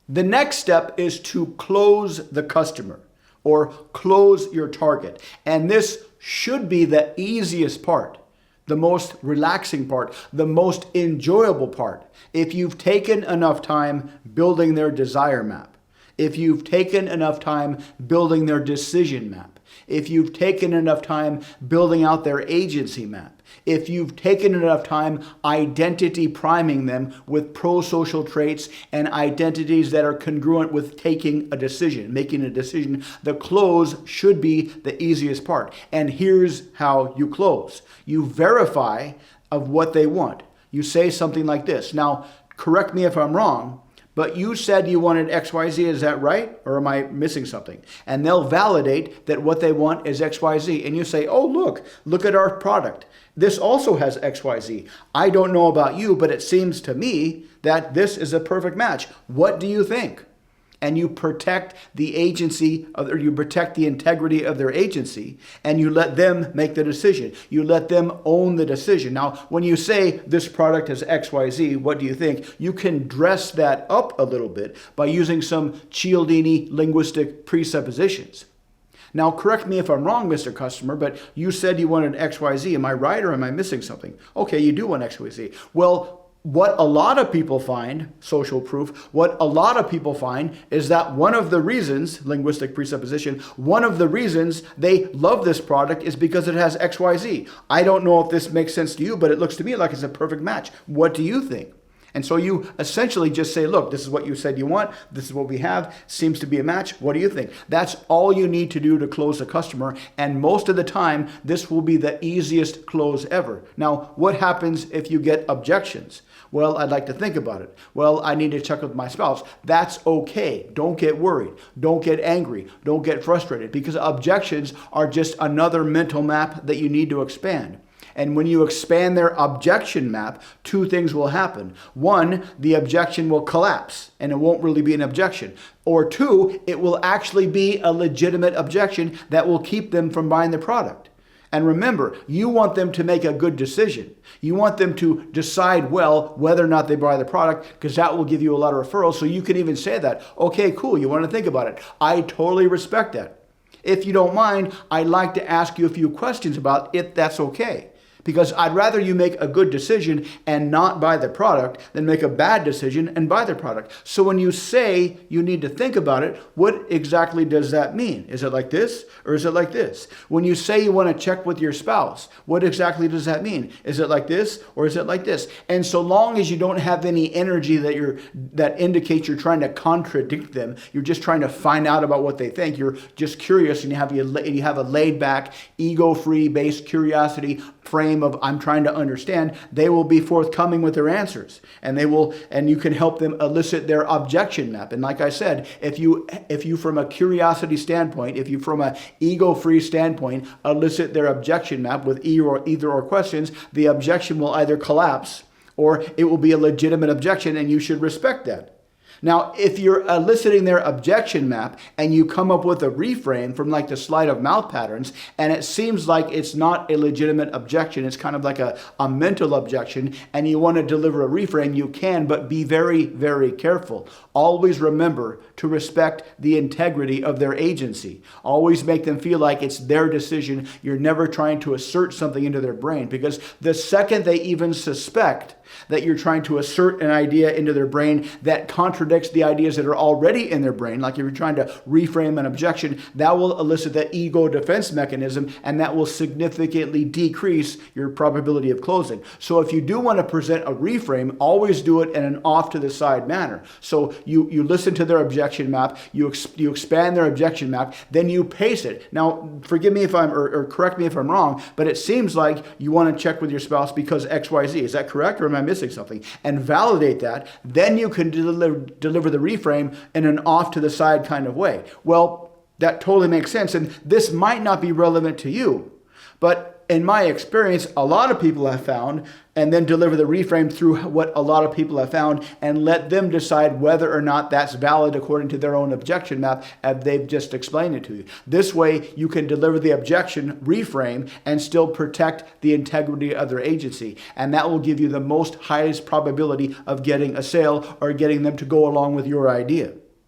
The next step is to close the customer or close your target. And this should be the easiest part, the most relaxing part, the most enjoyable part. If you've taken enough time building their desire map, if you've taken enough time building their decision map, if you've taken enough time building out their agency map, if you've taken enough time identity priming them with pro-social traits and identities that are congruent with taking a decision, making a decision, the close should be the easiest part. And here's how you close. You verify of what they want. You say something like this. Now, correct me if I'm wrong, but you said you wanted XYZ, is that right? Or am I missing something? And they'll validate that what they want is XYZ. And you say, oh, look at our product. This also has XYZ. I don't know about you, but it seems to me that this is a perfect match. What do you think? And you protect the agency, or you protect the integrity of their agency, and you let them make the decision. You let them own the decision. Now, when you say this product has XYZ, what do you think? You can dress that up a little bit by using some Cialdini linguistic presuppositions. Now, correct me if I'm wrong, Mr. Customer, but you said you wanted XYZ. Am I right or am I missing something? Okay, you do want XYZ. Well, what a lot of people find, social proof, what a lot of people find is that one of the reasons, linguistic presupposition, one of the reasons they love this product is because it has XYZ. I don't know if this makes sense to you, but it looks to me like it's a perfect match. What do you think? And so you essentially just say, look, this is what you said you want. This is what we have. Seems to be a match. What do you think? That's all you need to do to close a customer. And most of the time, this will be the easiest close ever. Now, what happens if you get objections? Well, I'd like to think about it. Well, I need to check with my spouse. That's okay. Don't get worried. Don't get angry. Don't get frustrated, because objections are just another mental map that you need to expand. And when you expand their objection map, two things will happen. One, the objection will collapse and it won't really be an objection. Or two, it will actually be a legitimate objection that will keep them from buying the product. And remember, you want them to make a good decision. You want them to decide well whether or not they buy the product, because that will give you a lot of referrals. So you can even say that, okay, cool, you want to think about it. I totally respect that. If you don't mind, I'd like to ask you a few questions about if that's okay. Because I'd rather you make a good decision and not buy the product than make a bad decision and buy the product. So when you say you need to think about it, what exactly does that mean? Is it like this or is it like this? When you say you want to check with your spouse, what exactly does that mean? Is it like this or is it like this? And so long as you don't have any energy that indicates you're trying to contradict them, you're just trying to find out about what they think, you're just curious, and you have a laid back, ego-free based curiosity frame of I'm trying to understand, they will be forthcoming with their answers, and you can help them elicit their objection map. And like I said, if you from a curiosity standpoint, if you from a ego-free standpoint elicit their objection map with either or questions, the objection will either collapse or it will be a legitimate objection, and you should respect that. Now, if you're eliciting their objection map and you come up with a reframe from like the sleight of mouth patterns, and it seems like it's not a legitimate objection, it's kind of like a mental objection, and you want to deliver a reframe, you can, but be very, very careful. Always remember to respect the integrity of their agency. Always make them feel like it's their decision. You're never trying to assert something into their brain, because the second they even suspect that you're trying to assert an idea into their brain that contradicts the ideas that are already in their brain, like if you're trying to reframe an objection, that will elicit the ego defense mechanism, and that will significantly decrease your probability of closing. So if you do want to present a reframe, always do it in an off to the side manner. So you listen to their objection map, you expand their objection map, then you pace it. Now, forgive me if or correct me if I'm wrong, but it seems like you want to check with your spouse because XYZ. Is that correct, or am I missing something? And validate that. Then you can deliver the reframe in an off to the side kind of way. Well, that totally makes sense. And this might not be relevant to you, but in my experience, a lot of people have found, and then deliver the reframe through what a lot of people have found and let them decide whether or not that's valid according to their own objection map as they've just explained it to you. This way, you can deliver the objection reframe and still protect the integrity of their agency. And that will give you the most highest probability of getting a sale or getting them to go along with your idea.